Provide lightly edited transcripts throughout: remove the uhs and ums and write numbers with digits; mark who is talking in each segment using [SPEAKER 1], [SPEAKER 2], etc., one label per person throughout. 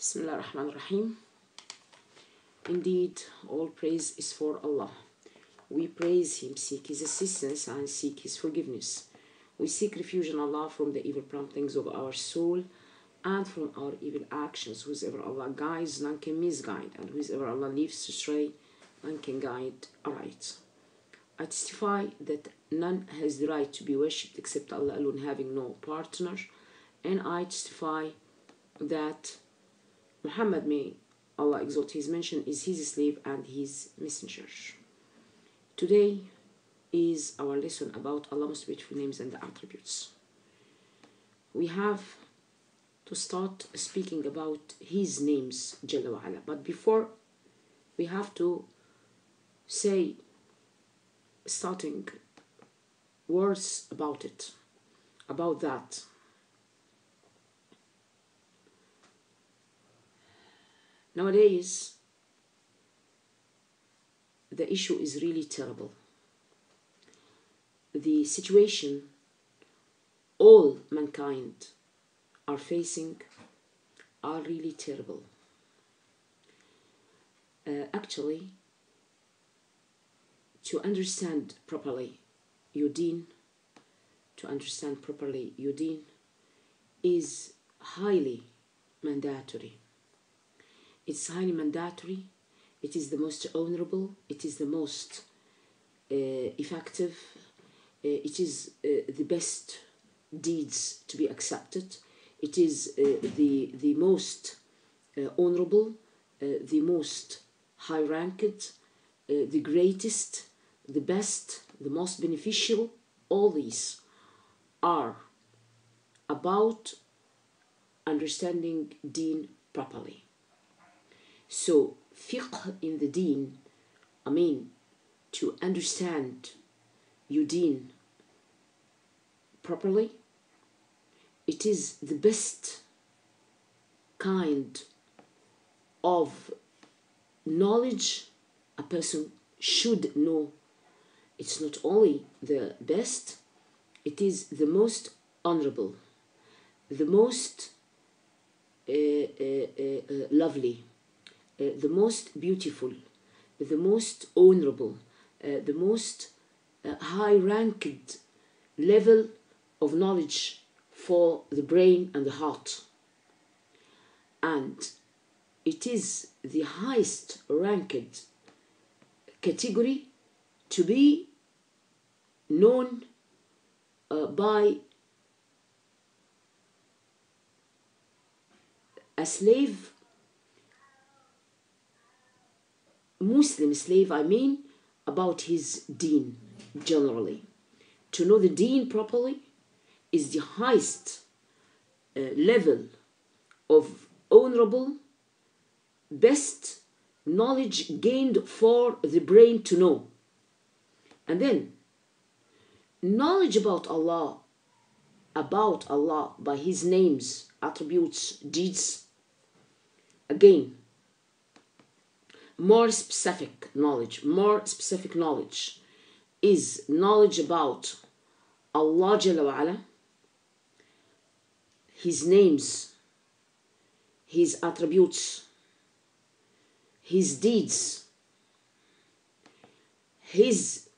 [SPEAKER 1] Bismillah ar-Rahman ar-Rahim. Indeed, all praise is for Allah. We praise Him, seek His assistance, and seek His forgiveness. We seek refuge in Allah from the evil promptings of our soul and from our evil actions. Whosoever Allah guides, none can misguide, and whosoever Allah leaves astray, none can guide aright. I testify that none has the right to be worshipped except Allah alone, having no partner, and I testify that Muhammad, may Allah exalt his mention, is his slave and his messenger. Today is our lesson about Allah's most beautiful names and attributes. We have to start speaking about his names, Jalla wa Ala. But before, we have to say starting words about it, about that. Nowadays, the issue is really terrible. The situation all mankind are facing are really terrible. Actually, to understand properly your deen, is highly mandatory. It's highly mandatory. It is the most honorable. It is the most effective. It is the best deeds to be accepted. It is the most honorable, the most high-ranked, the greatest, the best, the most beneficial. All these are about understanding deen properly. So, fiqh in the deen, to understand your deen properly, it is the best kind of knowledge a person should know. It's not only the best, it is the most honorable, the most lovely, the most beautiful, the most honorable, the most high-ranked level of knowledge for the brain and the heart. And it is the highest ranked category to be known by a slave, Muslim slave, about his deen generally. To know the deen properly is the highest level of honorable, best knowledge gained for the brain to know. And then, knowledge about Allah by His names, attributes, deeds, again, more specific knowledge is knowledge about Allah Jalla wa Ala, His names, His attributes, His deeds, His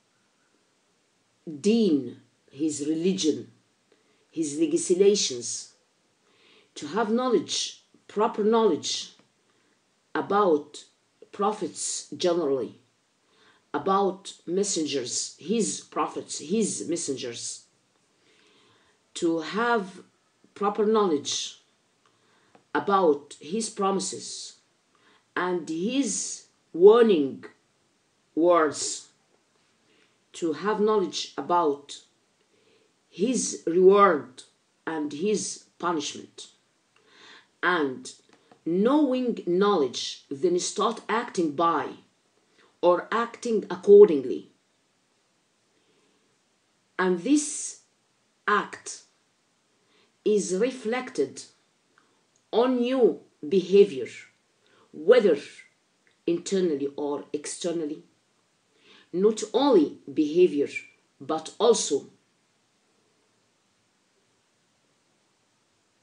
[SPEAKER 1] deen, His religion, His legislations. To have knowledge, proper knowledge about prophets generally, about messengers, His prophets, His messengers. To have proper knowledge about His promises and His warning words. To have knowledge about His reward and His punishment. And knowing knowledge, then start acting by or acting accordingly. And this act is reflected on your behavior, whether internally or externally. Not only behavior, but also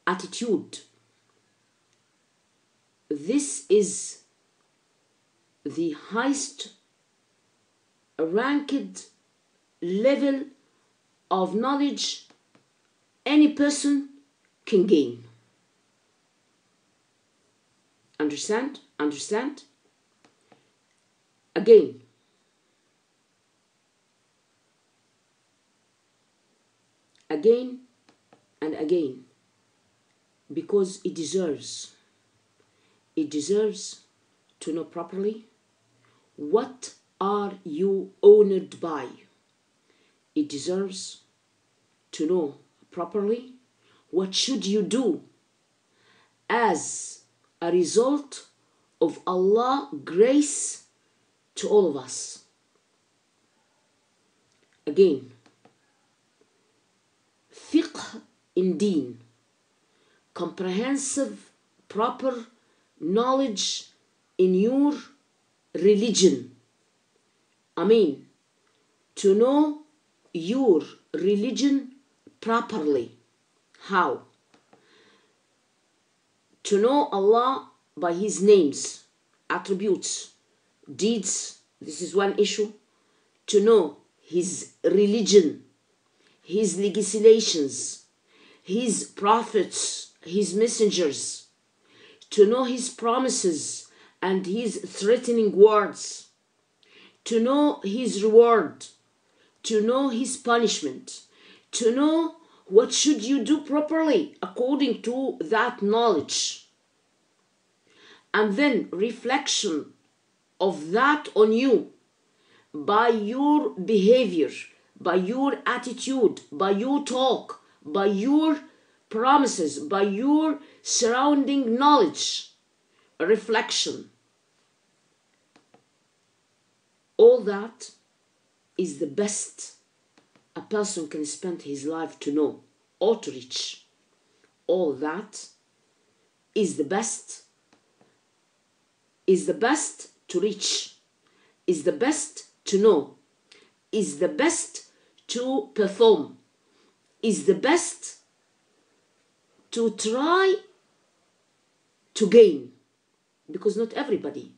[SPEAKER 1] attitude, this is the highest ranked level of knowledge any person can gain. Understand? Understand? Again, again and again, because it deserves to know properly what are you honored by. It deserves to know properly what should you do as a result of Allah's grace to all of us. Again, fiqh in deen, comprehensive, proper knowledge in your religion. To know your religion properly. How? To know Allah by His names, attributes, deeds. This is one issue. To know His religion, His legislations, His prophets, His messengers. To know His promises and His threatening words. To know His reward. To know His punishment. To know what should you do properly according to that knowledge. And then reflection of that on you by your behavior, by your attitude, by your talk, by your promises, by your surrounding knowledge. Reflection. All that is the best a person can spend his life to know or to reach. All that is the best to reach, is the best to know, is the best to perform, is the best to try to gain, because not everybody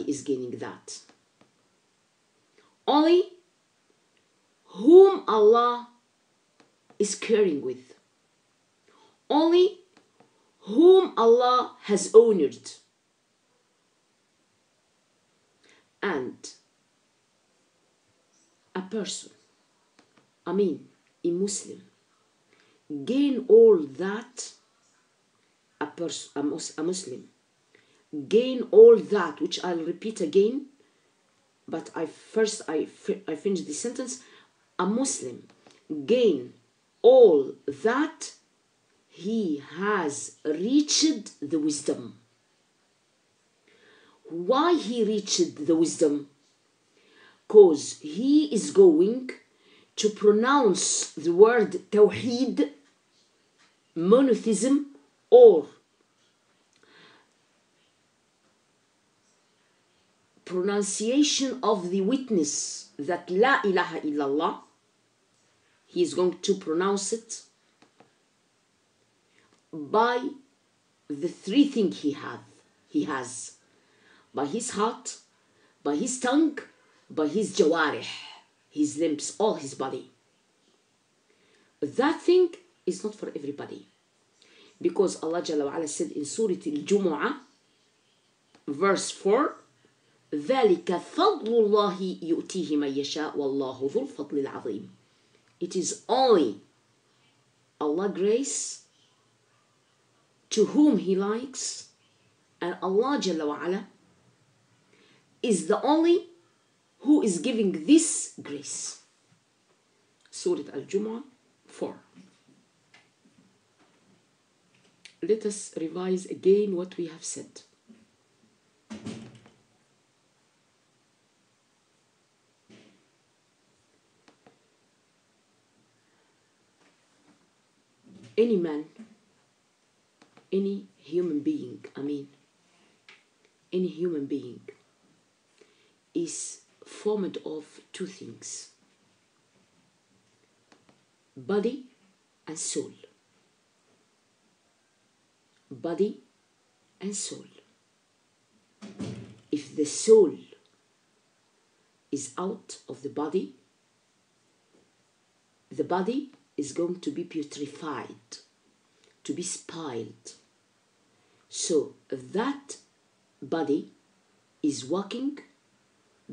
[SPEAKER 1] is gaining that. Only whom Allah is caring with, only whom Allah has honored. And a person, a Muslim, gain all that, a Muslim, gain all that, which I'll repeat again, but I finish the sentence. A Muslim gain all that he has reached the wisdom. Why he reached the wisdom? Because he is going to pronounce the word Tawheed, monotheism, or pronunciation of the witness that La ilaha illallah. He is going to pronounce it by the three things he has. By his heart, by his tongue, by his jawarih, his limbs, all his body. That thing is not for everybody. Because Allah Jalla wa Ala said in Surah Al-Jumu'ah, verse 4, ذَلِكَ فَضْلُ اللَّهِ يُؤْتِيهِ مَنْ يَشَاءُ وَاللَّهُ ذُو الْفَضْلِ الْعَظِيمِ. It is only Allah's grace to whom He likes, and Allah Jalla wa Ala is the only who is giving this grace. Surah Al-Jumu'ah 4. Let us revise again what we have said. Any man, any human being, any human being is formed of two things: body and soul. Body and soul. If the soul is out of the body is going to be putrefied, to be spoiled. So that body is walking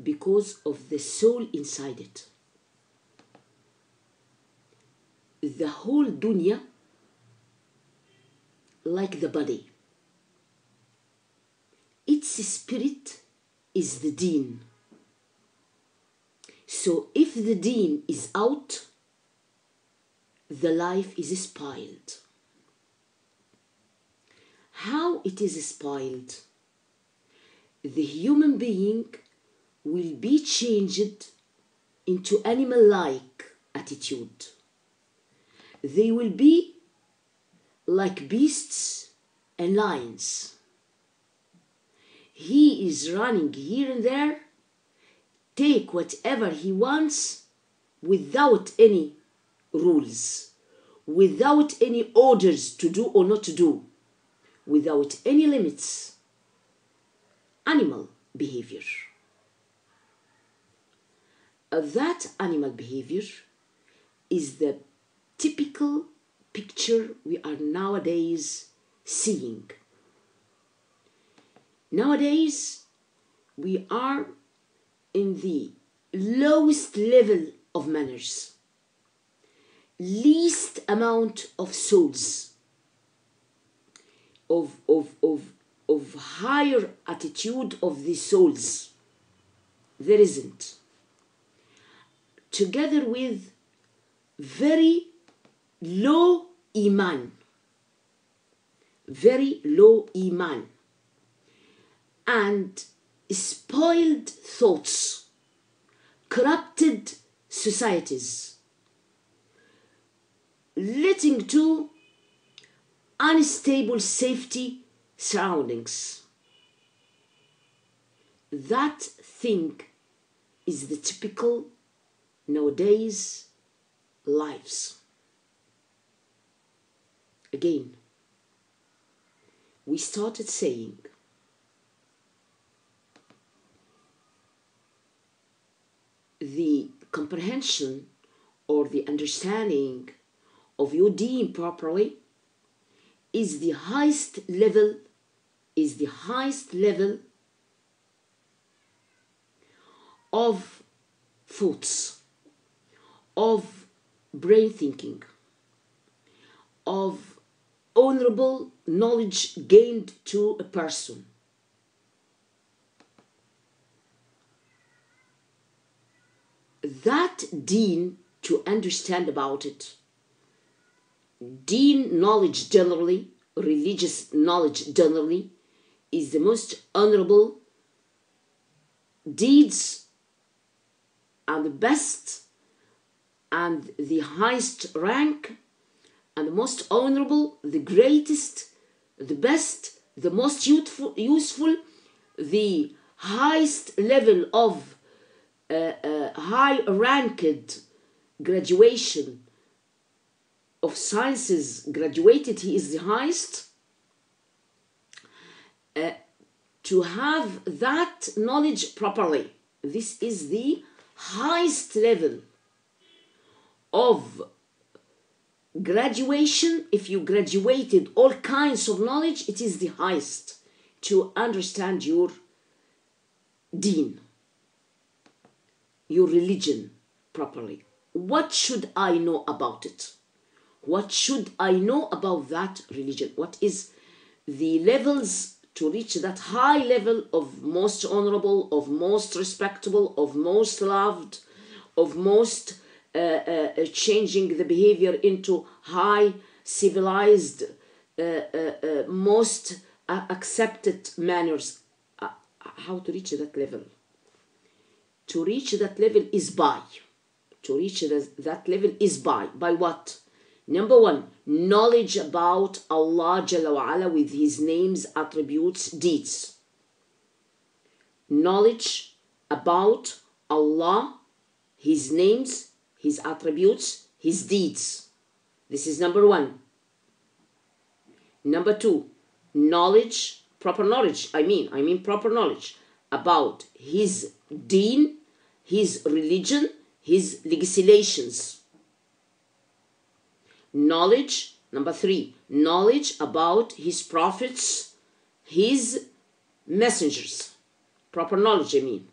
[SPEAKER 1] because of the soul inside it. The whole dunya, like the body, its spirit is the deen. So if the deen is out, the life is spoiled. How it is spoiled? The human being will be changed into animal-like attitude. They will be like beasts and lions. He is running here and there, take whatever he wants without any rules, without any orders to do or not to do, without any limits. Animal behavior. That animal behavior is the typical picture we are nowadays seeing. Nowadays, we are in the lowest level of manners, least amount of souls, of higher attitude of the souls. There isn't. Together with very low iman, and spoiled thoughts, corrupted societies, leading to unstable safety surroundings. That thing is the typical nowadays lives. Again, we started saying the comprehension or the understanding of your deen properly is the highest level of thoughts, of brain thinking, of honorable knowledge gained to a person. That deen, to understand about it, deen knowledge generally, religious knowledge generally, is the most honorable deeds and the best and the highest rank and the most honorable, the greatest, the best, the most useful, the highest level of high-ranked graduation of sciences graduated, he is the highest. To have that knowledge properly, this is the highest level of graduation. If you graduated all kinds of knowledge, it is the highest to understand your deen, your religion properly. What should I know about it? What should I know about that religion? What is the levels to reach that high level of most honorable, of most respectable, of most loved, of most changing the behavior into high, civilized, most accepted manners? How to reach that level? To reach that level is by. To reach that level is by what? Number one, knowledge about Allah Jalla wa Ala with His names, attributes, deeds. Knowledge about Allah, His names, His attributes, His deeds. This is number one. Number two, knowledge proper knowledge, I mean proper knowledge about his deen, his religion, his legislations. Knowledge, number 3, knowledge about his prophets, his messengers. Proper knowledge, I mean.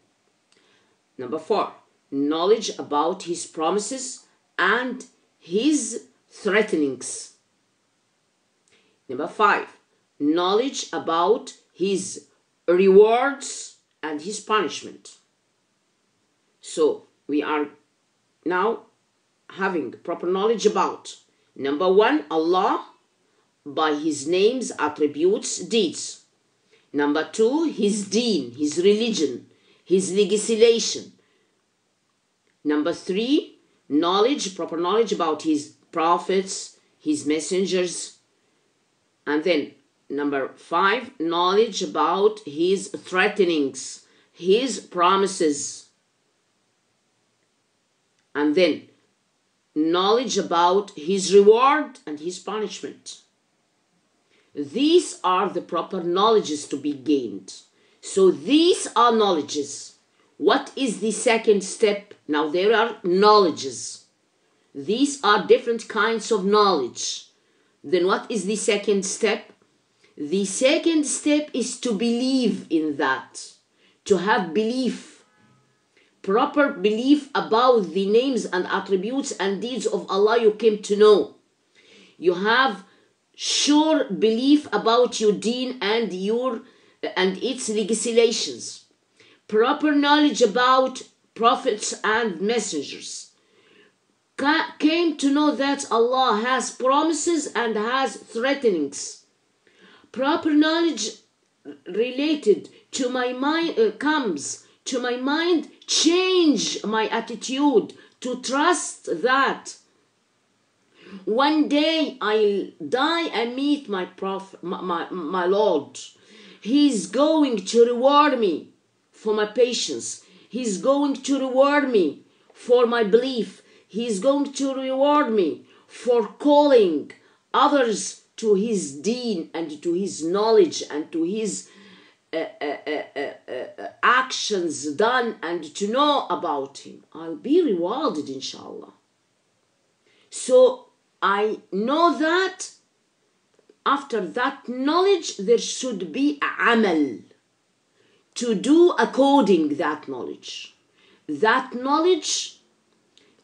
[SPEAKER 1] Number 4, knowledge about his promises and his threatenings. Number 5, knowledge about his rewards and his punishment. So we are now having proper knowledge about, number 1, Allah by his names, attributes, deeds. Number 2, his deen, his religion, his legislation. Number 3, knowledge, proper knowledge about his prophets, his messengers. And then number 5, knowledge about his threatenings, his promises. And then knowledge about his reward and his punishment. These are the proper knowledges to be gained. So these are knowledges. What is the second step? Now there are knowledges. These are different kinds of knowledge. Then what is the second step? The second step is to believe in that. To have belief. Proper belief about the names and attributes and deeds of Allah you came to know. You have sure belief about your deen and its legislations. Proper knowledge about prophets and messengers. Came to know that Allah has promises and has threatenings. Proper knowledge related to my mind comes to my mind, change my attitude to trust that one day I'll die and meet my prophet, my Lord. He's going to reward me for my patience. He's going to reward me for my belief. He's going to reward me for calling others to his deen and to his knowledge and to his actions done and to know about him. I'll be rewarded, inshallah. So I know that after that knowledge there should be amal to do according that knowledge. That knowledge,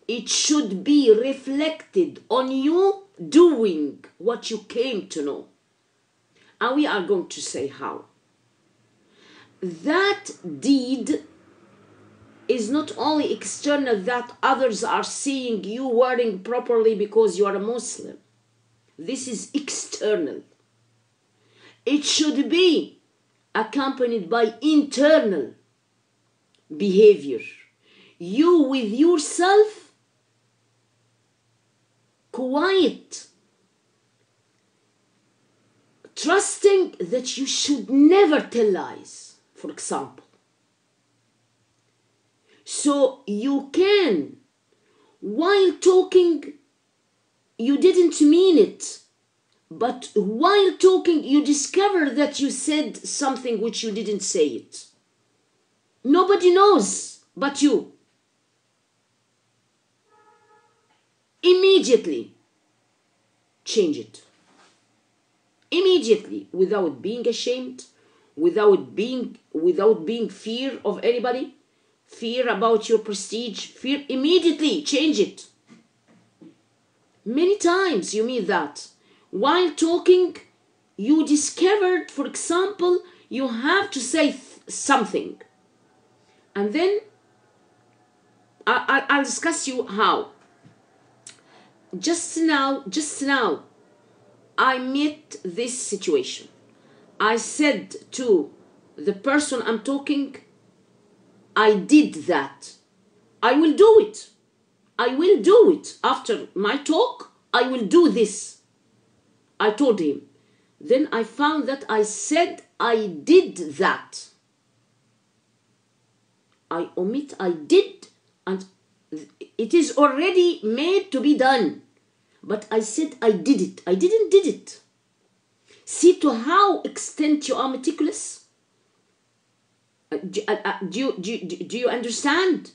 [SPEAKER 1] it should be reflected on you doing what you came to know. And we are going to say how. That deed is not only external, that others are seeing you wearing properly because you are a Muslim. This is external. It should be accompanied by internal behavior. You with yourself, quiet, trusting that you should never tell lies, for example. So you can, while talking, you didn't mean it, but while talking you discover that you said something which you didn't say it. Nobody knows but you. Immediately change it. Immediately, without being ashamed, without being fear of anybody, fear about your prestige, fear, immediately change it. Many times you mean that. While talking, you discovered, for example, you have to say something. And then I'll discuss you how. Just now, I met this situation. I said to the person I'm talking, I did that. I will do it. I will do it. After my talk, I will do this. I told him. Then I found that I said I did that. I omit I did, and it is already made to be done. But I said I did it. I didn't did it. See to how extent you are meticulous. Do you understand?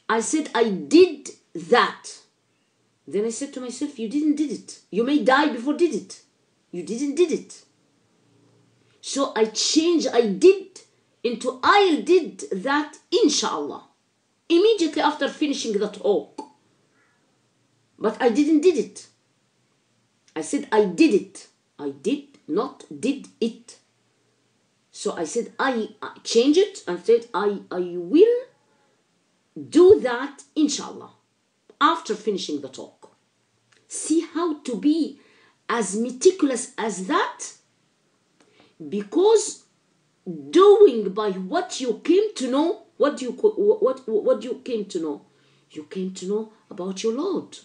[SPEAKER 1] I said I did that. Then I said to myself, you didn't did it. You may die before did it. You didn't did it. So I changed I did into I did that, inshallah. Immediately after finishing the talk. But I didn't did it. I said I did it. I did not did it. So I said I change it and said I will do that, inshallah, after finishing the talk. See how to be as meticulous as that, because doing by what you came to know, what you came to know? You came to know about your Lord,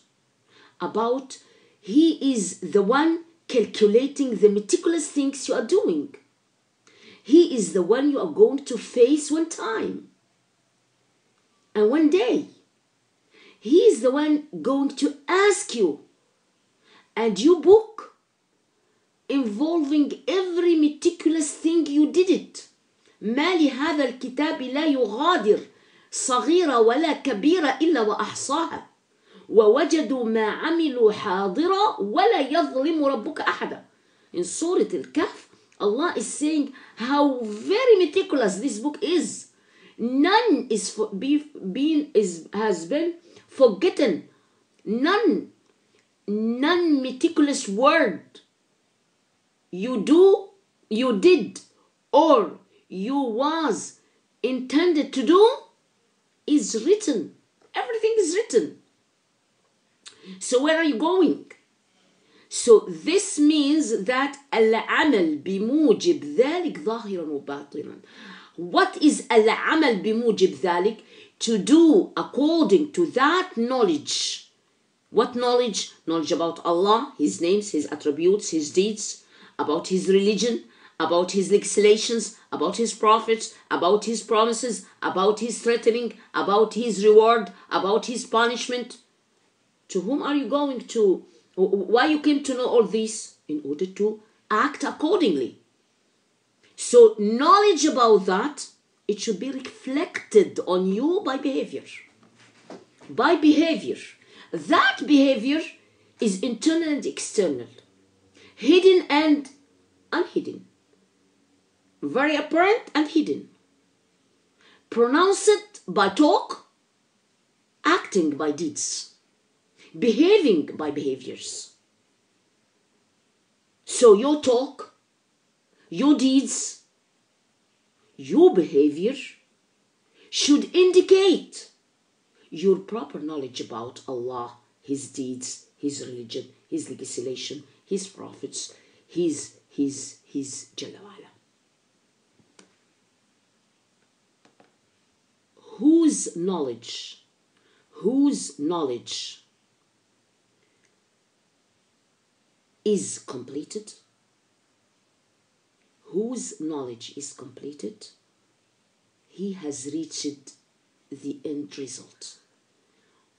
[SPEAKER 1] about He is the one calculating the meticulous things you are doing. He is the one you are going to face one time and one day. He is the one going to ask you, and you book involving every meticulous thing you did it. ما لهذا الكتاب لا يغادر صغيرة ولا كبيرة إلا وأحصاها ووجدوا ما عملوا حاضرا ولا يظلم ربك أحدا. In Surah Al-Kahf, Allah is saying how very meticulous this book is. None has been forgotten. None meticulous word you did, or you was intended to do is written. Everything is written. So where are you going? So this means that العمل بموجب ذلك ظاهرا وباطنا. What is العمل بموجب ذلك? To do according to that knowledge. What knowledge? Knowledge about Allah, His names, His attributes, His deeds, about His religion, about His legislations, about His prophets, about His promises, about His threatening, about His reward, about His punishment. To whom are you going to? Why you came to know all this? In order to act accordingly. So knowledge about that, it should be reflected on you by behavior. By behavior. That behavior is internal and external. Hidden and unhidden. Very apparent and hidden. Pronounced by talk, acting by deeds, behaving by behaviors. So your talk, your deeds, your behavior should indicate your proper knowledge about Allah, His deeds, His religion, His legislation, His prophets, His Jalla wa'ala. Whose knowledge is completed? Whose knowledge is completed? He has reached the end result.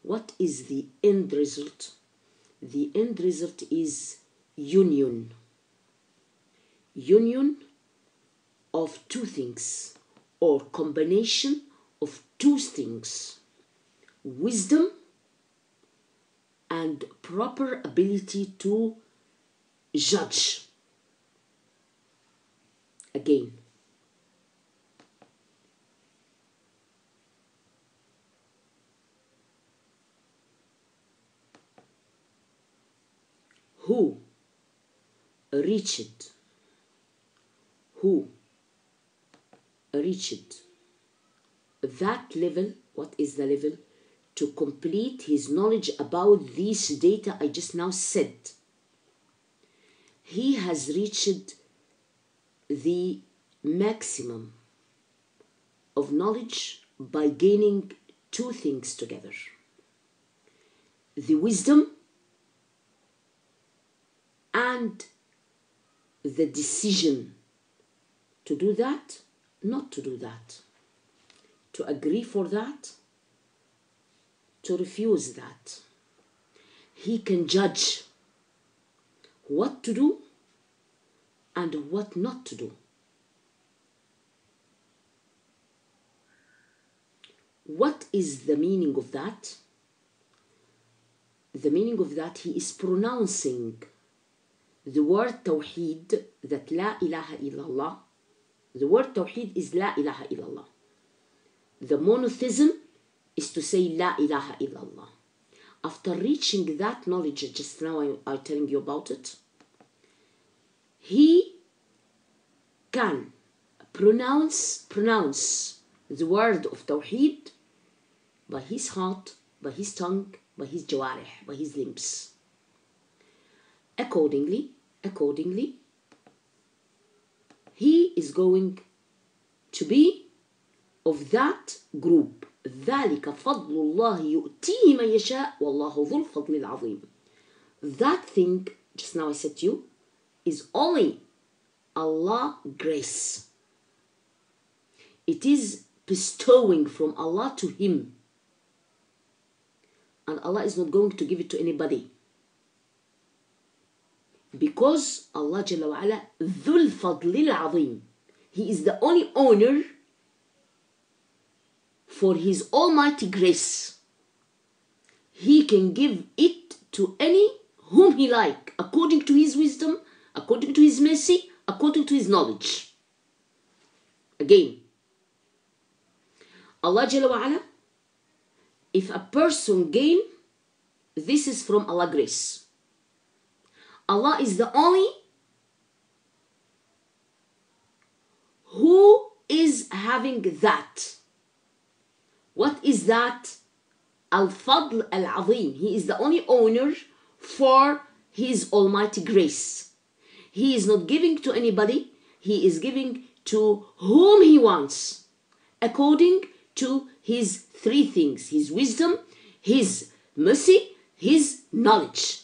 [SPEAKER 1] What is the end result? The end result is union. Union of two things, or combination of two things. Wisdom and proper ability to judge. Again, who reached that level. What is the level? To complete his knowledge about this data I just now said. He has reached the maximum of knowledge by gaining two things together. The wisdom and the decision to do that, not to do that, to agree for that, to refuse that. He can judge what to do and what not to do. What is the meaning of that? The meaning of that, he is pronouncing the word Tawheed, that La ilaha illallah. The word Tawheed is La ilaha illallah. The monotheism is to say La ilaha illallah. After reaching that knowledge, just now I'm telling you about it, he can pronounce the word of Tawheed by his heart, by his tongue, by his jawarih, by his limbs. Accordingly, he is going to be of that group. ذَلِكَ فَضْلُ اللَّهِ يُؤْتِيهِ مَنْ يَشَاءُ وَاللَّهُ ذُو الْفَضْلِ الْعَظِيمِ. That thing, just now I said to you, is only Allah grace. It is bestowing from Allah to him. And Allah is not going to give it to anybody. Because Allah Jalla wa Ala, ذُو الْفَضْلِ الْعَظِيمِ. He is the only owner for his almighty grace. He can give it to any whom he like, according to his wisdom, according to his mercy, according to his knowledge. Again, Allah Jalla wa Ala, if a person gain, this is from Allah grace. Allah is the only who is having that. What is that? Al-Fadl al-Azim. He is the only owner for his almighty grace. He is not giving to anybody. He is giving to whom he wants, according to his three things: his wisdom, his mercy, his knowledge.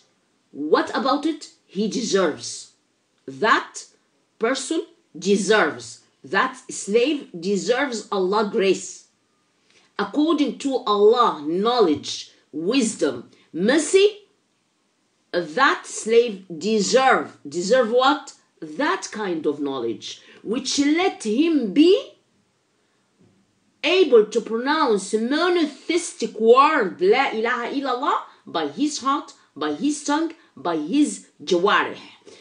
[SPEAKER 1] What about it? He deserves. That person deserves. That slave deserves Allah grace. According to Allah knowledge, wisdom, mercy, that slave deserve what? That kind of knowledge, which let him be able to pronounce monotheistic word La ilaha illallah by his heart, by his tongue, by his jawarih.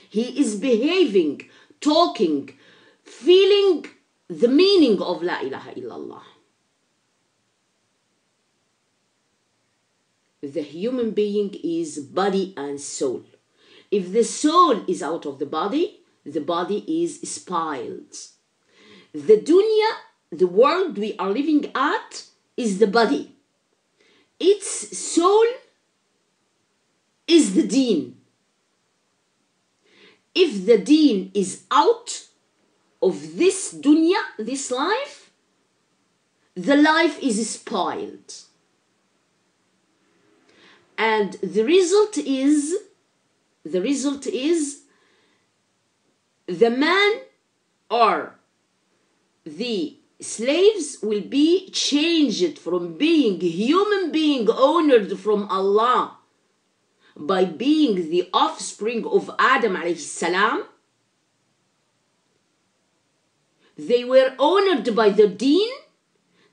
[SPEAKER 1] He is behaving, talking, feeling the meaning of La ilaha illallah. The human being is body and soul. If the soul is out of the body is spoiled. The dunya, the world we are living at, is the body. Its soul is the deen. If the deen is out of this dunya, this life, the life is spoiled. And the result is the man or the slaves will be changed from being human being honored from Allah by being the offspring of Adam alayhi salam. They were honored by the deen.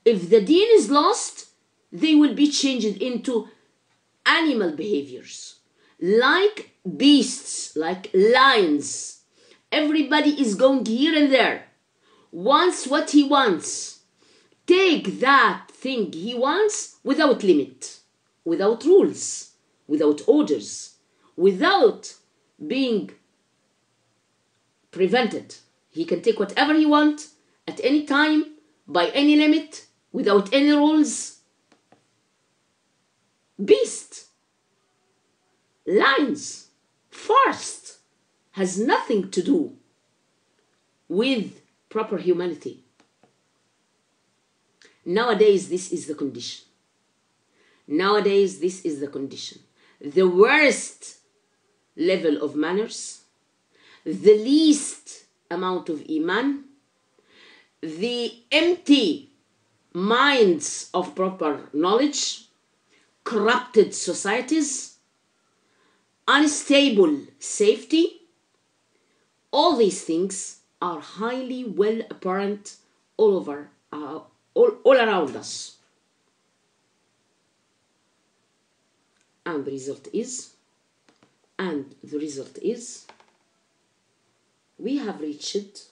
[SPEAKER 1] If the deen is lost, they will be changed into animal behaviors, like beasts, like lions. Everybody is going here and there, wants what he wants, take that thing he wants without limit, without rules, without orders, without being prevented. He can take whatever he wants at any time, by any limit, without any rules. Beast, lions, forest has nothing to do with proper humanity. Nowadays, this is the condition. Nowadays, this is the condition. The worst level of manners, the least amount of iman, the empty minds of proper knowledge, corrupted societies, unstable safety, all these things are highly well apparent all over, all around us. And the result is, we have reached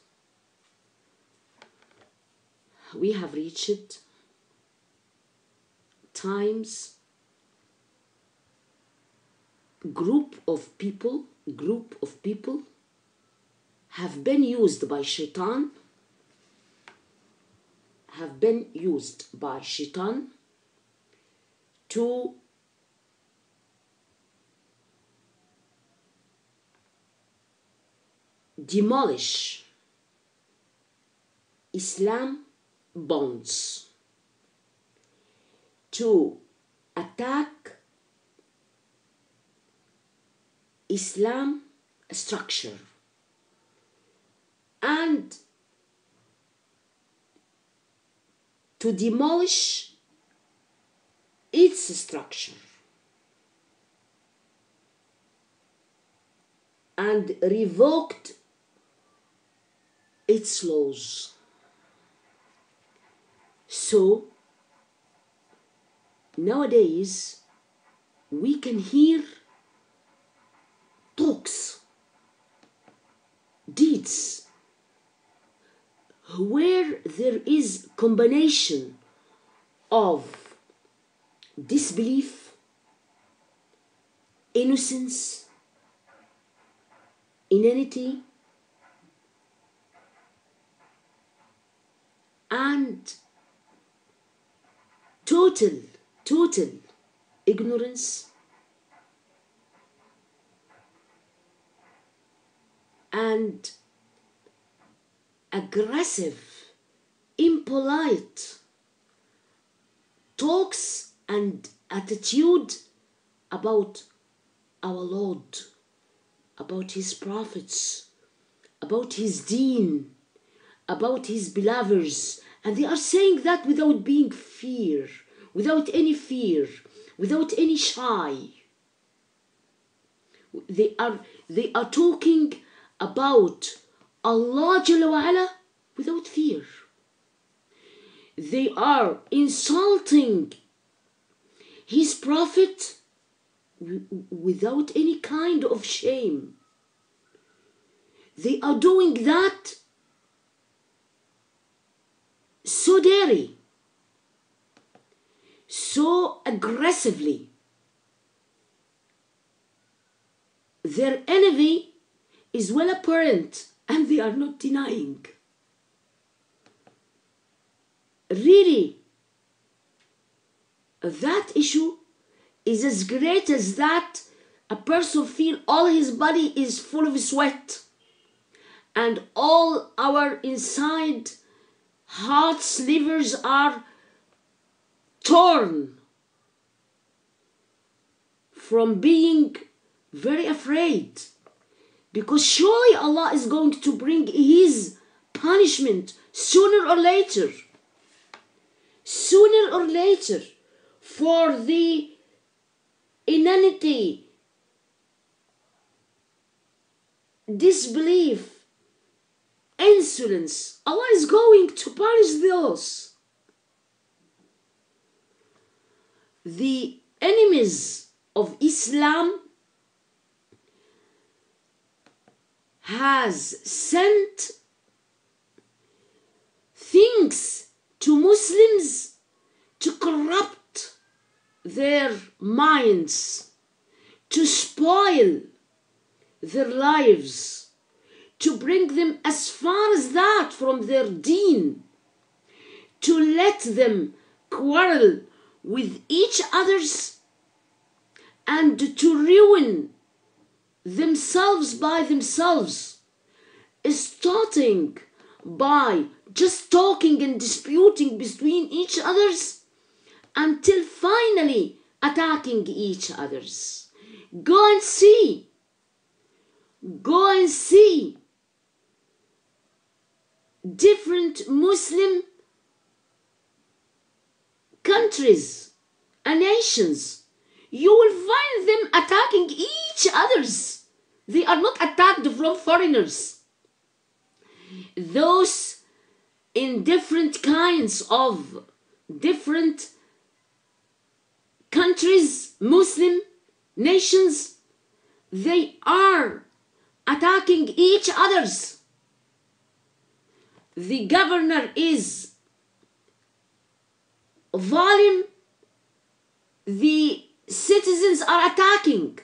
[SPEAKER 1] times, group of people have been used by shaitan, to demolish Islam bonds, to attack Islam structure, and to demolish its structure, and revoked its laws. So nowadays we can hear talks, deeds, where there is combination of disbelief, innocence, inanity, and total ignorance, and aggressive, impolite talks and attitude about our Lord, about his prophets, about his deen, about his believers. And they are saying that without any fear, without any shy. They are talking about Allah Jalla wa Ala without fear. They are insulting his prophet without any kind of shame. They are doing that so daring, so aggressively. Their enemy is well apparent, and they are not denying. Really, that issue is as great as that a person feel all his body is full of sweat, and all our inside heart's livers are torn from being very afraid, because surely Allah is going to bring his punishment sooner or later for the inanity, disbelief, insolence. Allah is going to punish those. The enemies of Islam has sent things to Muslims to corrupt their minds, to spoil their lives, to bring them as far as that from their deen, to let them quarrel with each others, and to ruin themselves by themselves, starting by just talking and disputing between each others, until finally attacking each others. Go and see different Muslim countries and nations. You will find them attacking each others. They are not attacked from foreigners. those in different kinds of different countries, Muslim nations, they are attacking each others. The governor is violent, the citizens are attacking.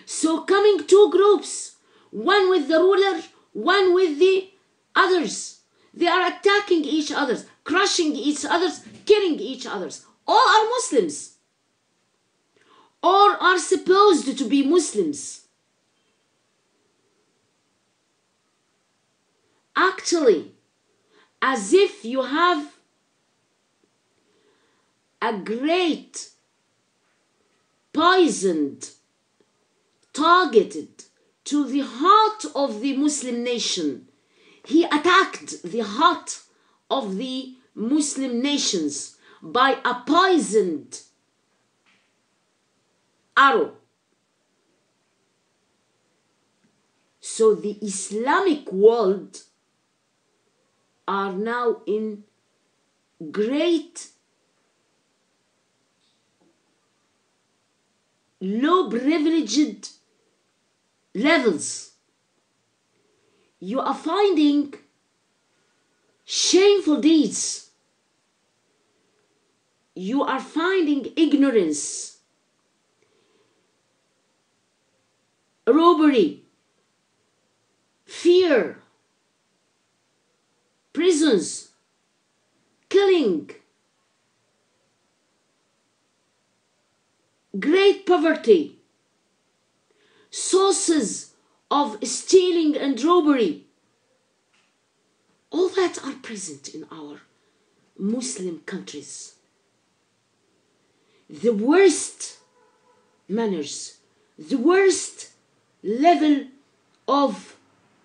[SPEAKER 1] So coming two groups, one with the ruler, one with the others. They are attacking each other, crushing each other, killing each other. All are Muslims, or are supposed to be Muslims. Actually, as if you have a great poisoned, targeted to the heart of the Muslim nation. He attacked the heart of the Muslim nations by a poisoned arrow. So the Islamic world are now in great low privileged levels. You are finding shameful deeds. You are finding ignorance, robbery, fear, prisons, killing, great poverty, sources of stealing and robbery. All that are present in our Muslim countries. The worst manners, the worst level of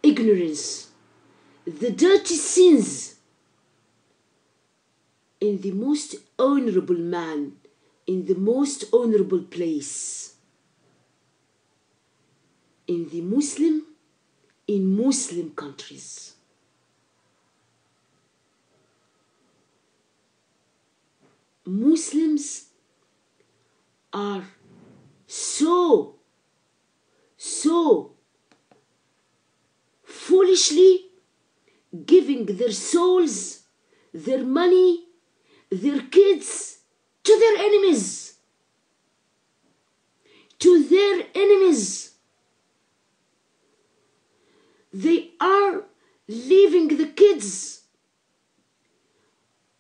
[SPEAKER 1] ignorance, the dirty sins in the most honorable man, in the most honorable place, in Muslim countries. Muslims are so foolishly giving their souls, their money, their kids to their enemies. To their enemies. They are leaving the kids,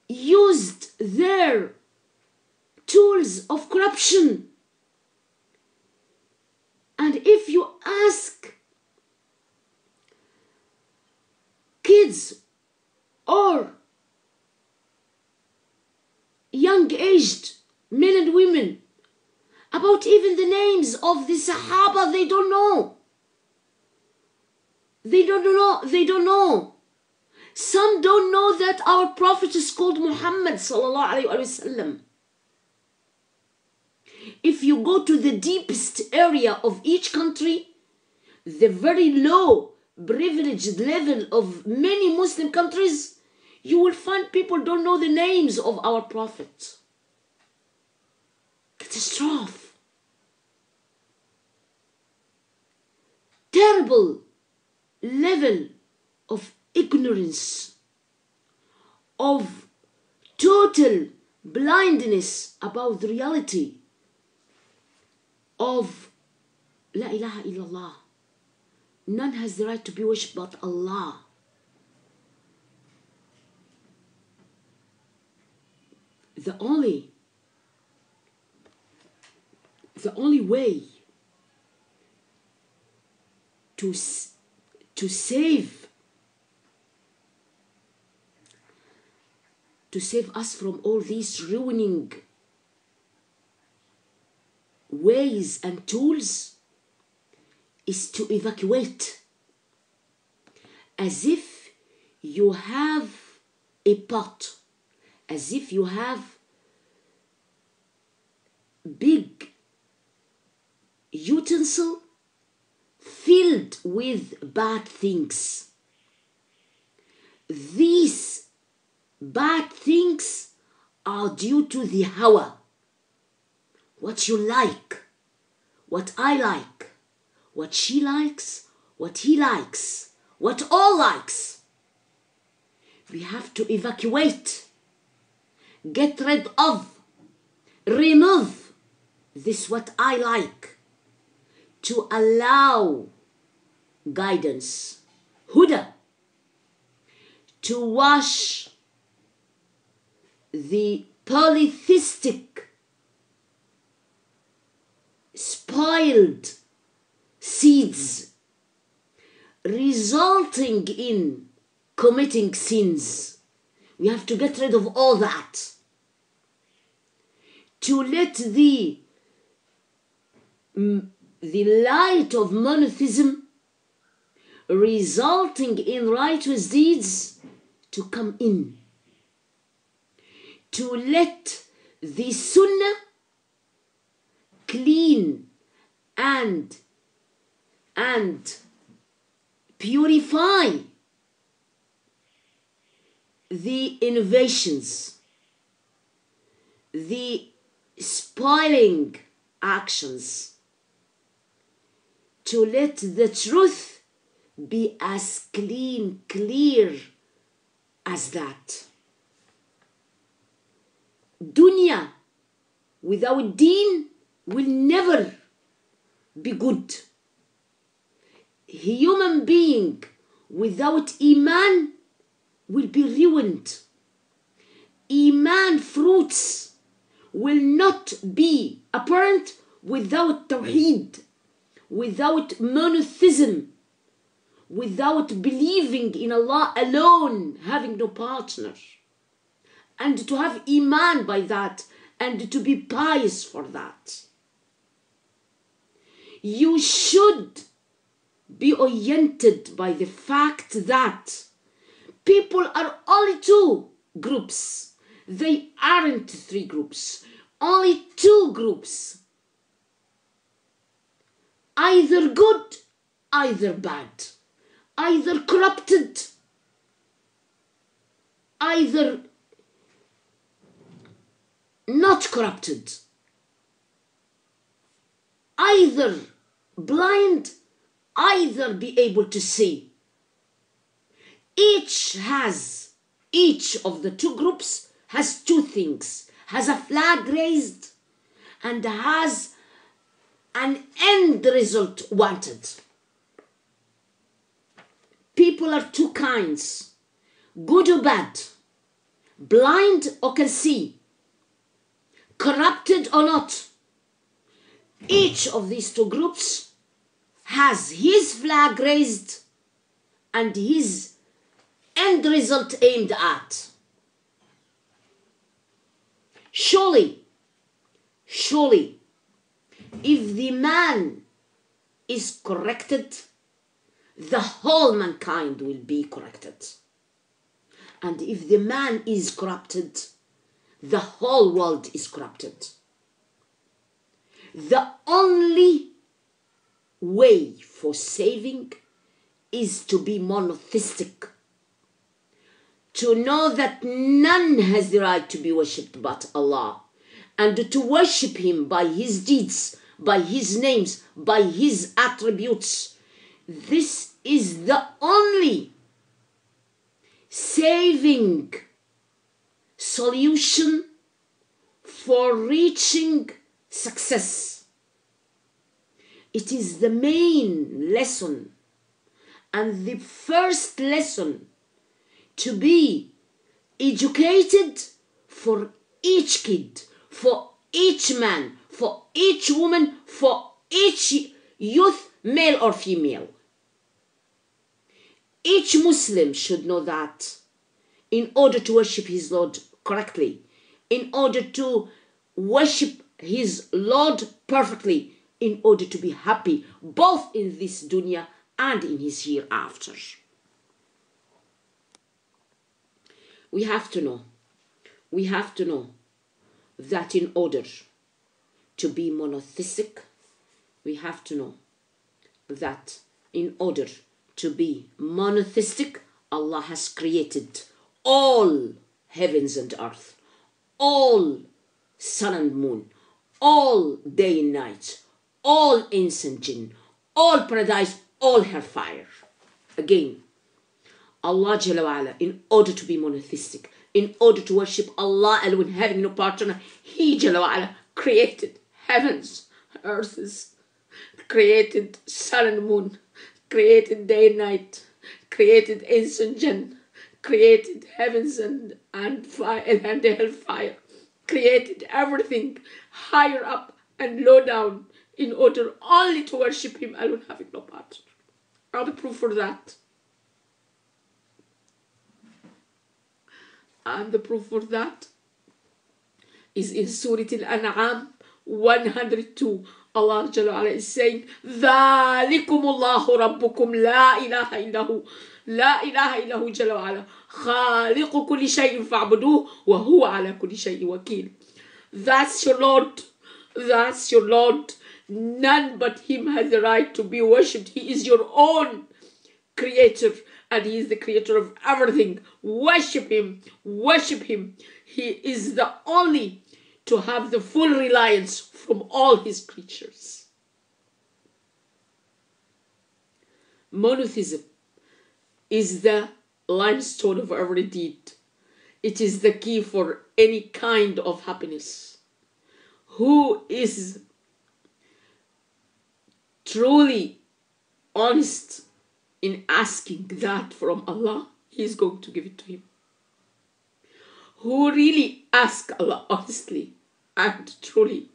[SPEAKER 1] used their tools of corruption. And if you ask kids or young-aged men and women about even the names of the Sahaba, they don't know. They don't know. Some don't know that our Prophet is called Muhammad sallallahu alaihi wasallam. If you go to the deepest area of each country, the very low privileged level of many Muslim countries, you will find people don't know the names of our Prophet. Catastrophe. Terrible level of ignorance, of total blindness about the reality of La ilaha illallah. None has the right to be worshipped but Allah. The only way to save us from all these ruining ways and tools is to evacuate, as if you have a pot, as if you have big utensil filled with bad things. these bad things are due to the hawa. What you like, what I like, what she likes, what he likes, what all likes. We have to evacuate, get rid of, remove this what I like, to allow guidance, huda, to wash the polytheistic, spoiled seeds resulting in committing sins. We have to get rid of all that, to let the light of monotheism resulting in righteous deeds to come in, to let the sunnah clean and purify the innovations, the spoiling actions, to let the truth be as clear as that. Dunya without deen will never be good. Human being without iman will be ruined. Iman fruits will not be apparent without tawheed, without monotheism, without believing in Allah alone, having no partner, and to have iman by that, and to be pious for that. You should be oriented by the fact that people are only two groups. They aren't three groups, only two groups. Either good, either bad, either corrupted, either not corrupted, either blind, either be able to see. Each of the two groups has two things, has a flag raised and has an end result wanted. People are two kinds, good or bad, blind or can see, corrupted or not. Each of these two groups has his flag raised and his end result aimed at. Surely, if the man is corrected, the whole mankind will be corrected. And if the man is corrupted, the whole world is corrupted. The only way for saving is to be monotheistic, to know that none has the right to be worshipped but Allah, and to worship Him by His deeds, by His names, by His attributes. This is the only saving solution for reaching success. It is the main lesson and the first lesson to be educated for each kid, for each man, for each woman, for each youth, male or female. Each Muslim should know that in order to worship his Lord correctly, in order to worship his Lord perfectly, in order to be happy both in this dunya and in his hereafter. We have to know that in order to be monotheistic, we have to know that in order to be monotheistic, Allah has created all heavens and earth, all sun and moon, all day and night, all inns and jinn, all paradise, all hellfire. Again, Allah Jalla wa'ala, in order to be monotheistic, in order to worship Allah alone, having no partner, He Jalla wa'ala created heavens, earths, created sun and moon, created day and night, created inns and jinn, created heavens and fire and hellfire, created everything higher up and low down in order only to worship Him alone, having no partner. Are the proof for that? And the proof for that is in Surah Al-An'am 102. Allah Jalla wa'ala is saying, ذَلِكُمُ اللَّهُ رَبُّكُمْ لَا إِلَهَ إِلَّا هُ لا إله إلا هو جل وعلا خالق كل شيء فاعبدوه وهو على كل شيء وكيل. That's your Lord. That's your Lord. None but Him has the right to be worshipped. He is your own creator and He is the creator of everything. Worship Him. Worship Him. He is the only to have the full reliance from all His creatures. Monotheism is the limestone of every deed. It is the key for any kind of happiness. Who is truly honest in asking that from Allah, He is going to give it to him. Who really asks Allah honestly and truly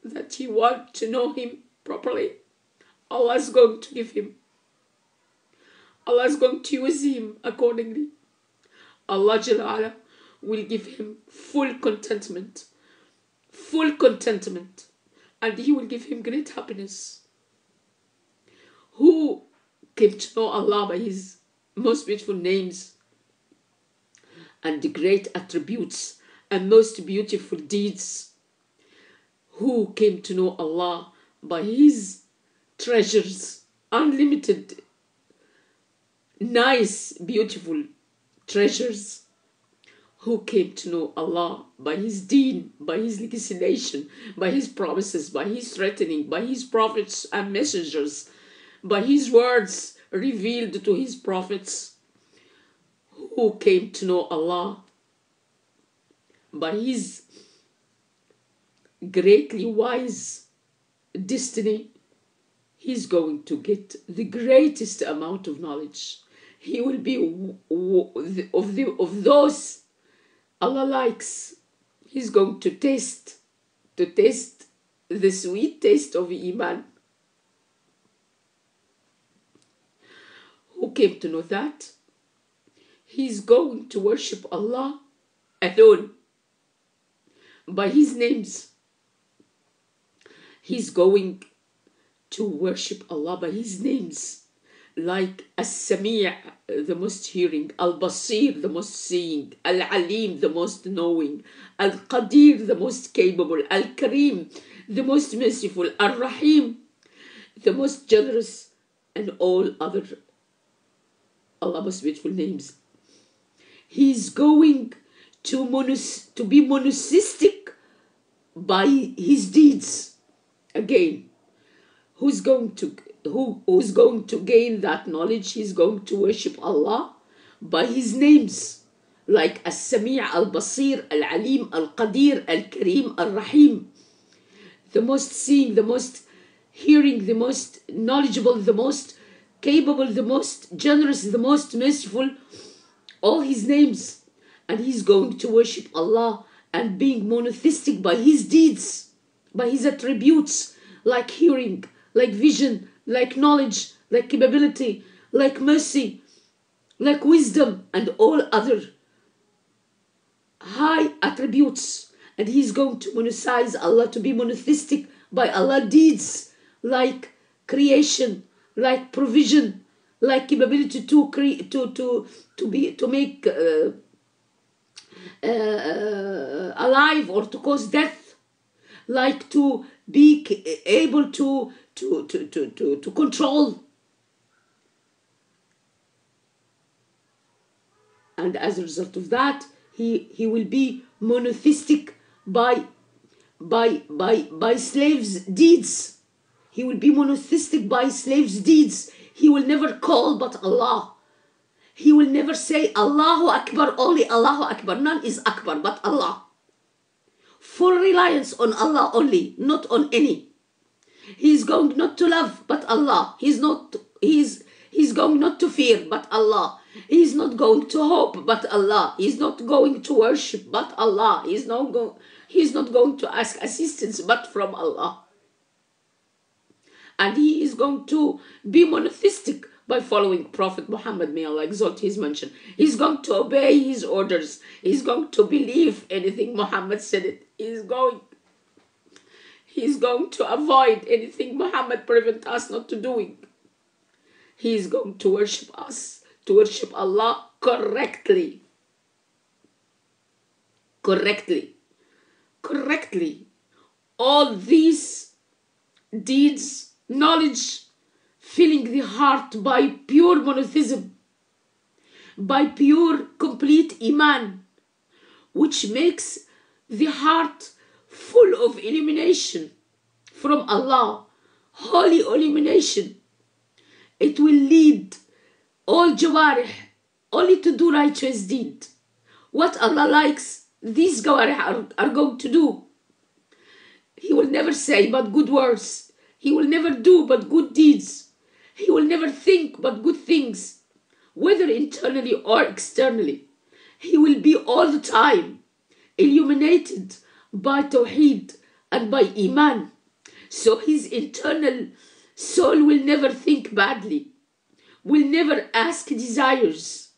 [SPEAKER 1] that he wants to know Him properly, Allah is going to give him. Allah is going to use him accordingly. Allah Jalla wa'ala will give him full contentment, and He will give him great happiness. Who came to know Allah by His most beautiful names and the great attributes and most beautiful deeds? Who came to know Allah by His treasures, unlimited, nice, beautiful treasures? Who came to know Allah by His deen, by His legislation, by His promises, by His threatening, by His prophets and messengers, by His words revealed to His prophets? Who came to know Allah by His greatly wise destiny? He's going to get the greatest amount of knowledge. He will be of those Allah likes. He's going to taste the sweet taste of Iman. Who came to know that? He's going to worship Allah alone by His names. He's going to worship Allah by His names, like As-Sami', the most hearing, Al-Basir, the most seeing, Al-Alim, the most knowing, Al-Qadir, the most capable, Al-Karim, the most merciful, Al-Rahim, the most generous, and all other Allah's most beautiful names. He's going to be monotheistic by His deeds. Again, who's going to gain that knowledge? He's going to worship Allah by His names, like As-Sami', Al-Basir, Al-Alim, Al-Qadir, Al-Karim, Al-Rahim, the most seeing, the most hearing, the most knowledgeable, the most capable, the most generous, the most merciful, all His names. And he's going to worship Allah and being monotheistic by His deeds, by His attributes, like hearing, like vision, like knowledge, like capability, like mercy, like wisdom, and all other high attributes. And he's going to monetize Allah, to be monotheistic by Allah deeds, like creation, like provision, like capability to make alive or to cause death, like to be able to control. And as a result of that, he will be monotheistic by slaves' deeds. He will be monotheistic by slaves' deeds. He will never call but Allah. He will never say Allahu Akbar, only Allahu Akbar. None is Akbar but Allah. Full reliance on Allah only, not on any. He is going not to love but Allah. He's going not to fear but Allah. He's not going to hope but Allah. He's not going to worship but Allah. He's not going to ask assistance but from Allah. And he is going to be monotheistic by following Prophet Muhammad, may Allah exalt his mention. He's going to obey his orders. He's going to believe anything Muhammad said it. He's going to avoid anything Muhammad prevent us not to doing. He is going to worship us, to worship Allah correctly. All these deeds, knowledge, filling the heart by pure monotheism, by pure complete iman, which makes the heart full of illumination from Allah, holy illumination. It will lead all jawarih only to do righteous deed. What Allah likes, these jawarih are going to do. He will never say but good words. He will never do but good deeds. He will never think but good things, whether internally or externally. He will be all the time illuminated by Tawheed and by Iman. So his internal soul will never think badly, will never ask desires,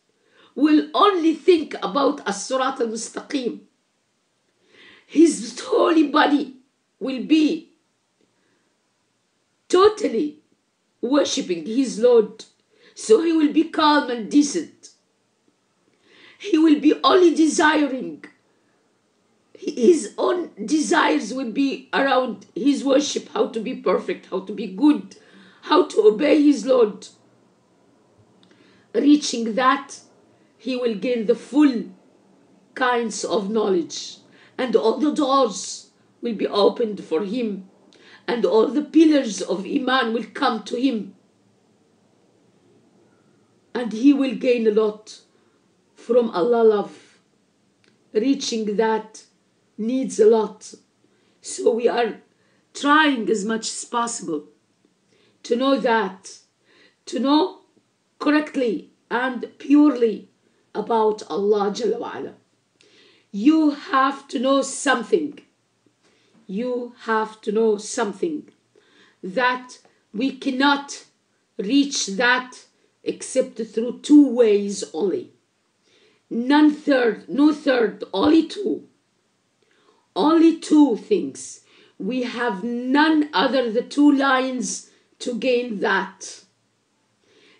[SPEAKER 1] will only think about as-Surat al-Mustaqim. His holy body will be totally worshipping his Lord. So he will be calm and decent. He will be only desiring. His own desires will be around his worship, how to be perfect, how to be good, how to obey his Lord. Reaching that, he will gain the full kinds of knowledge, and all the doors will be opened for him, and all the pillars of Iman will come to him, and he will gain a lot from Allah love. Reaching that needs a lot. So we are trying as much as possible to know that, to know correctly and purely about Allah Jalla wa'ala. You have to know something. You have to know something that we cannot reach that except through two ways only. No third, only two. Only two things. We have none other the two lines to gain that.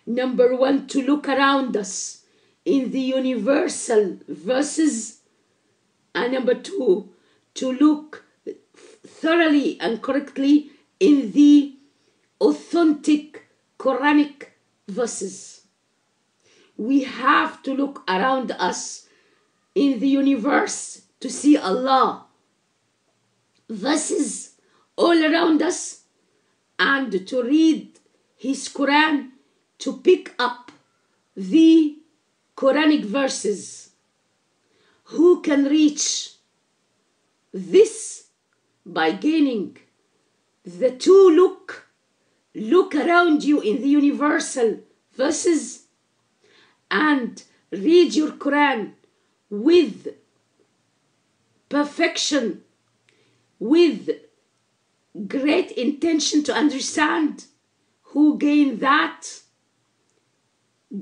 [SPEAKER 1] Number one, to look around us in the universal verses. And number two, to look thoroughly and correctly in the authentic Quranic verses. We have to look around us in the universe to see Allah. Verses all around us, and to read his Quran, to pick up the Quranic verses. Who can reach this? By gaining the two look around you in the universal verses and read your Quran with perfection, with great intention to understand. Who gain that,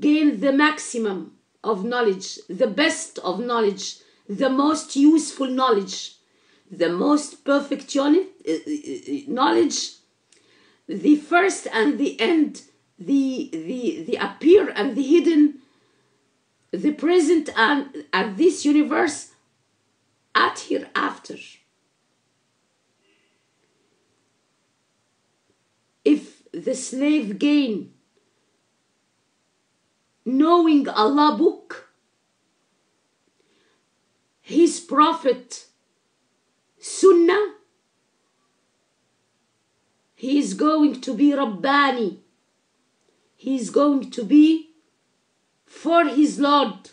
[SPEAKER 1] gain the maximum of knowledge, the best of knowledge, the most useful knowledge, the most perfect knowledge, the first and the end, the appear and the hidden, the present and at this universe, at hereafter. If the slave gain knowing Allah book, Prophet Sunnah, he is going to be Rabbani. He is going to be for his Lord.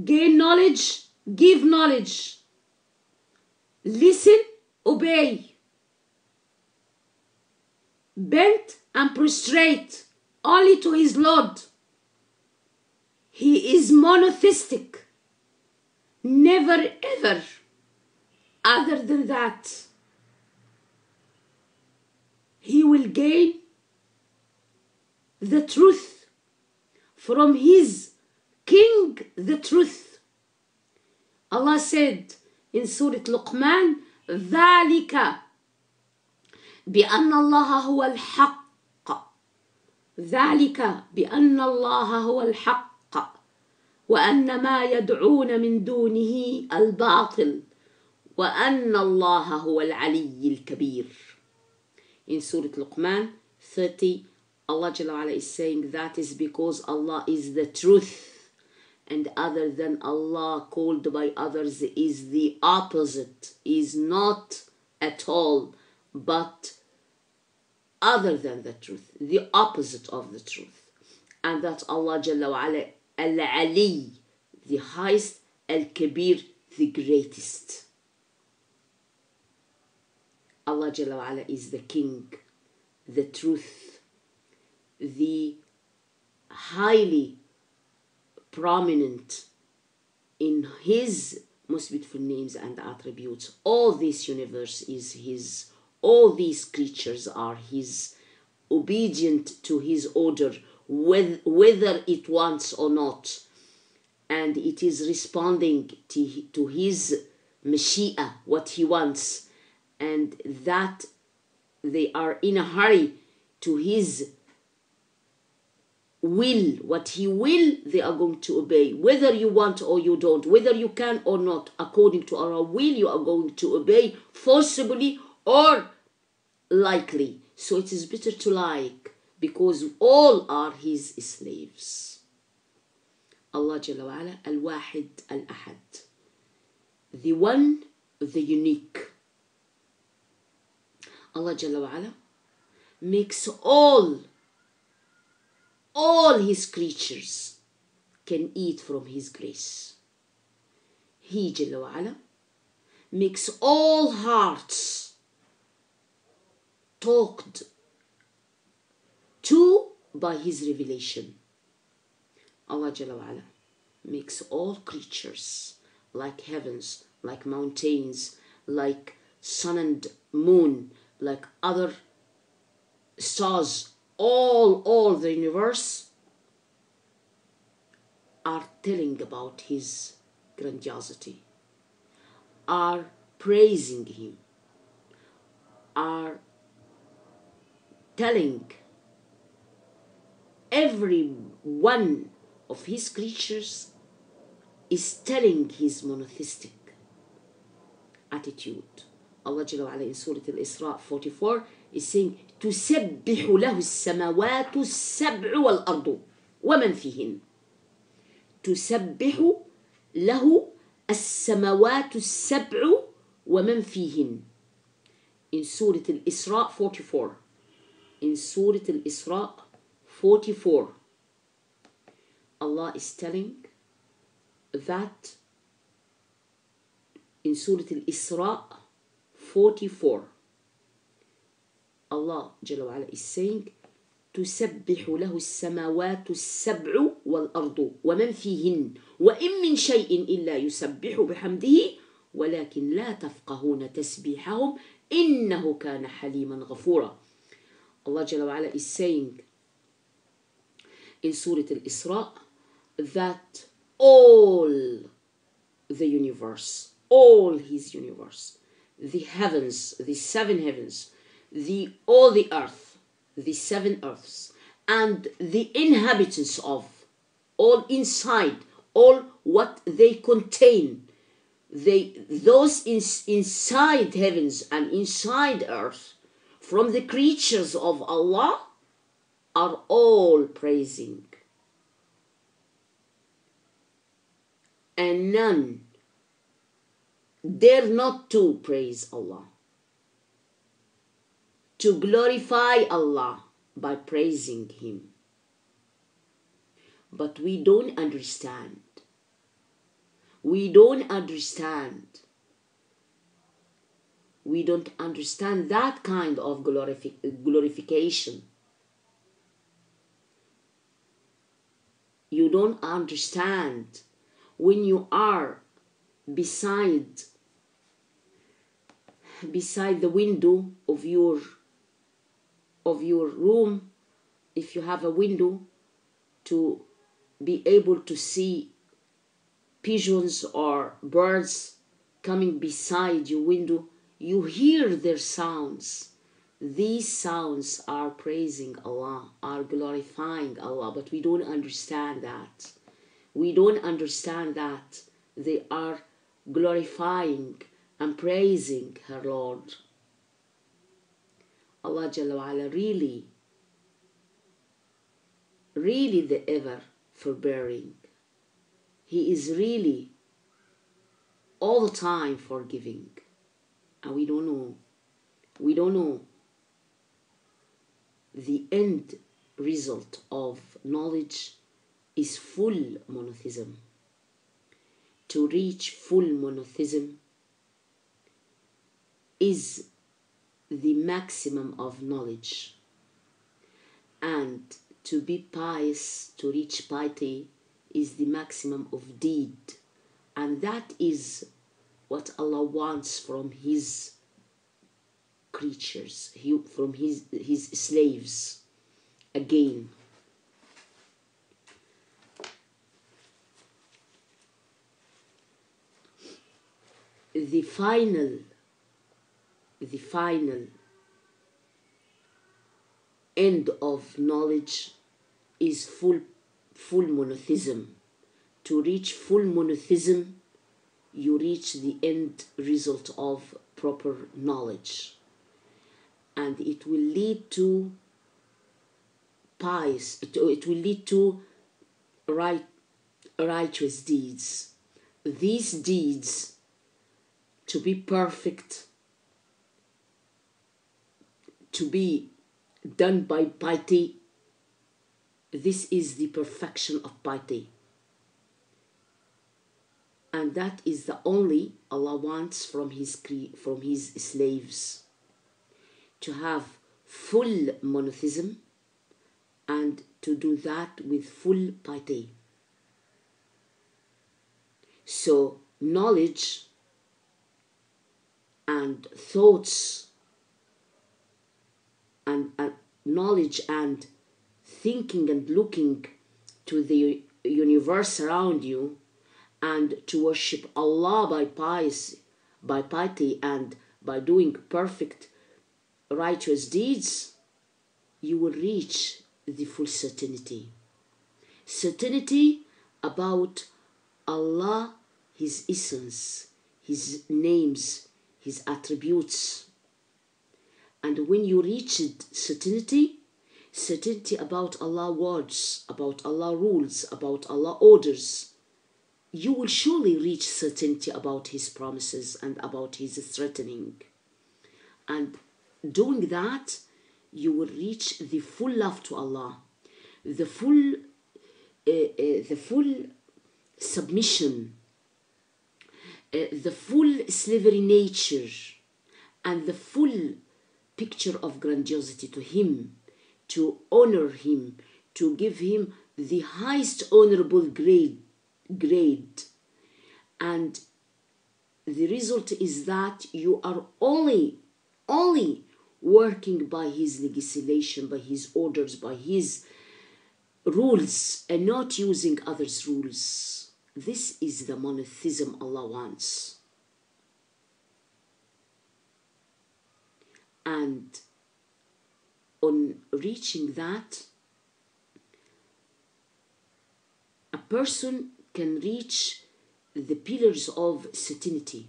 [SPEAKER 1] Gain knowledge, give knowledge. Listen, obey. Bend and prostrate only to his Lord. He is monotheistic. Never ever other than that. He will gain the truth from his King, the truth. Allah said in Surah Luqman, ذَلِكَ بأن الله هو الحق ذلك بأن الله هو الحق وأن ما يدعون من دونه الباطل وأن الله هو العلي الكبير. In Surah Luqman 30, Allah Jalla wa'ala is saying that is because Allah is the truth, and other than Allah called by others is the opposite, is not at all, but other than the truth, the opposite of the truth. And that's Allah Jalla wa'ala Al-Ali, the highest, Al-Kabir, the greatest. Allah Jalla wa'ala is the King, the truth, the highly prominent in his most beautiful names and attributes. All this universe is his. All these creatures are his, obedient to his order, whether it wants or not. And it is responding to his Mashi'a, what he wants. And that they are in a hurry to his will. What he will, they are going to obey. Whether you want or you don't, whether you can or not, according to our will, you are going to obey forcibly or likely. So it is better to like, because all are his slaves. Allah Jalla wa'ala, Al-Wahid Al-Ahad, the one, the unique. Allah Jalla wa'ala makes all his creatures can eat from his grace. He Jalla wa'ala makes all hearts talked to by his revelation. Allah Jalla wa'ala makes all creatures, like heavens, like mountains, like sun and moon, like other stars, all the universe are telling about his grandiosity, are praising him, are telling every one of his creatures is telling his monotheistic attitude. Allah Jalla wa'ala in Surah Al-Isra 44 is saying, تُسَبِّحُ لَهُ السَّمَوَاتُ السَّبْعُ وَالْأَرْضُ وَمَنْ فِيهِنْ. تُسَبِّحُ لَهُ السَّمَوَاتُ السَّبْعُ وَمَنْ فِيهِنْ. In Surah Al-Isra 44. In Surah Al-Isra 44, Allah is telling that in Surah Al-Isra 44, Allah Jalla wa'ala is saying, تسبح له السماوات السبع والأرض ومن فيهن وإن من شيء إلا يسبح بحمده ولكن لا تفقهون تسبيحهم إنه كان حليما غفورا. Allah Jalla wa'ala is saying in Surah Al-Isra that all the universe, all his universe, the heavens, the seven heavens, all the earth, the seven earths, and the inhabitants of, all inside, all what they contain, those inside heavens and inside earth, from the creatures of Allah, are all praising. And none dare not to praise Allah, to glorify Allah by praising Him. But we don't understand. We don't understand. We don't understand that kind of glorification. You don't understand when you are beside the window of your room, if you have a window, to be able to see pigeons or birds coming beside your window. You hear their sounds. These sounds are praising Allah, are glorifying Allah, but we don't understand that. We don't understand that they are glorifying and praising her Lord. Allah Jalla wa Ala really the ever forbearing. He is really all the time forgiving. And we don't know the end result of knowledge is full monotheism. To reach full monotheism is the maximum of knowledge, and to be pious, to reach piety, is the maximum of deed, and that is what Allah wants from His creatures, from His slaves. Again, the final end of knowledge is full monotheism. To reach full monotheism, you reach the end result of proper knowledge, and it will lead to pious, it will lead to righteous deeds. These deeds, to be perfect, to be done by piety, this is the perfection of piety. And that is the only Allah wants from His slaves, to have full monotheism and to do that with full piety. So knowledge and thoughts and knowledge and thinking and looking to the universe around you, and to worship Allah by piety and by doing perfect righteous deeds, you will reach the full certainty about Allah, His essence, His names, His attributes. And when you reach certainty about Allah's words, about Allah's rules, about Allah's orders, you will surely reach certainty about His promises and about His threatening. And doing that, you will reach the full love to Allah, the full submission, the full slavery nature, and the full picture of grandiosity to Him, to honor Him, to give Him the highest honorable grade. And the result is that you are only working by His legislation, by His orders, by His rules, and not using others' rules. This is the monotheism Allah wants. And on reaching that, a person can reach the pillars of certainty.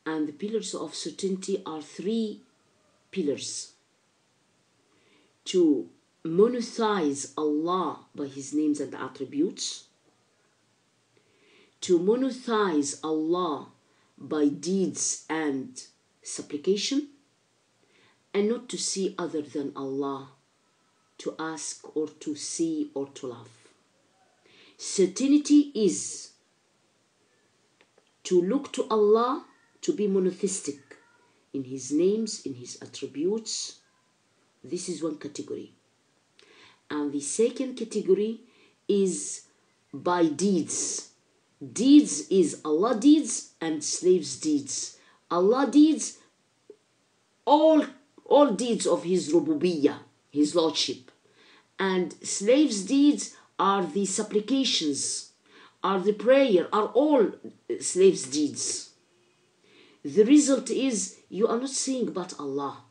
[SPEAKER 1] And the pillars of certainty are 3 pillars. To monotheize Allah by His names and attributes, to monotheize Allah by deeds and supplication, and not to see other than Allah, to ask or to see or to love. Certainty is to look to Allah, to be monotheistic in His names, in His attributes. This is one category. And the second category is by deeds. Deeds is Allah deeds and slaves deeds. Allah deeds, all deeds of His rububiyyah, His lordship. And slaves deeds are the supplications, are the prayer, are all slaves deeds. The result is you are not seeing but Allah.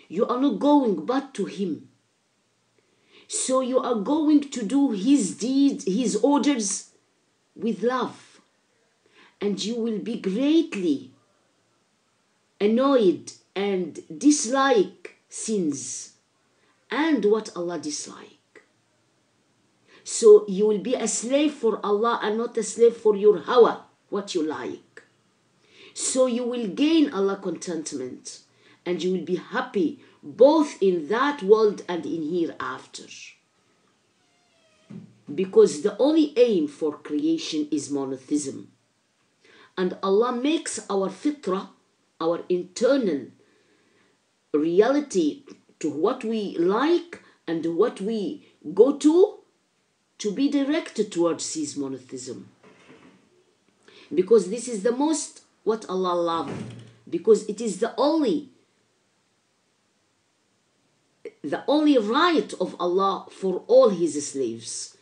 [SPEAKER 1] You are not going but to Him. So you are going to do His deeds, His orders with love. And you will be greatly annoyed and dislike sins and what Allah dislike. So you will be a slave for Allah and not a slave for your hawa, what you like. So you will gain Allah contentment and you will be happy both in that world and in hereafter. Because the only aim for creation is monotheism. And Allah makes our fitrah, our internal reality, to what we like and what we go to be directed towards His monotheism. Because this is the most what Allah loves. Because it is the only right of Allah for all His slaves.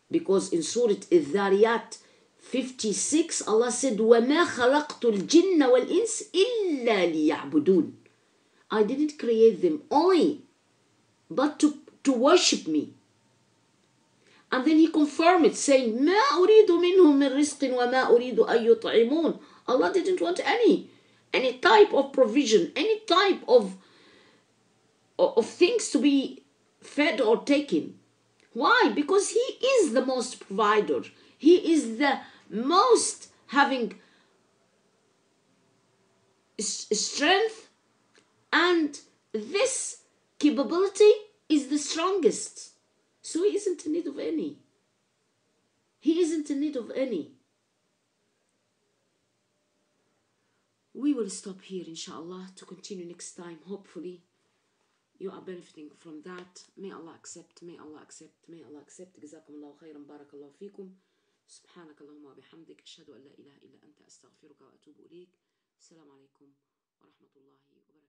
[SPEAKER 1] Because in Surah Al-Dhariyat 56, Allah said, وَمَا خَلَقْتُ الْجِنَّ وَالْإِنسِ إِلَّا لِيَعْبُدُونَ. I didn't create them only but to worship me. And then He confirmed it, saying, مَا أُرِيدُ مِنْهُمْ مِنْ رِزْقٍ وَمَا أُرِيدُ أَن يُطْعِمُونَ. Allah didn't want any type of provision, any type of things to be fed or taken. Why? Because He is the most provider. He is the most having strength, and this capability is the strongest. So He isn't in need of any. He isn't in need of any. We will stop here, inshallah, to continue next time. Hopefully, you are benefiting from that. May Allah accept, may Allah accept, may Allah accept. جزاكم الله خيرا, بارك الله فيكم. سبحانك اللهم وبحمدك أشهد أن لا إله إلا أنت أستغفرك وأتوب إليك. السلام عليكم ورحمة الله وبركاته.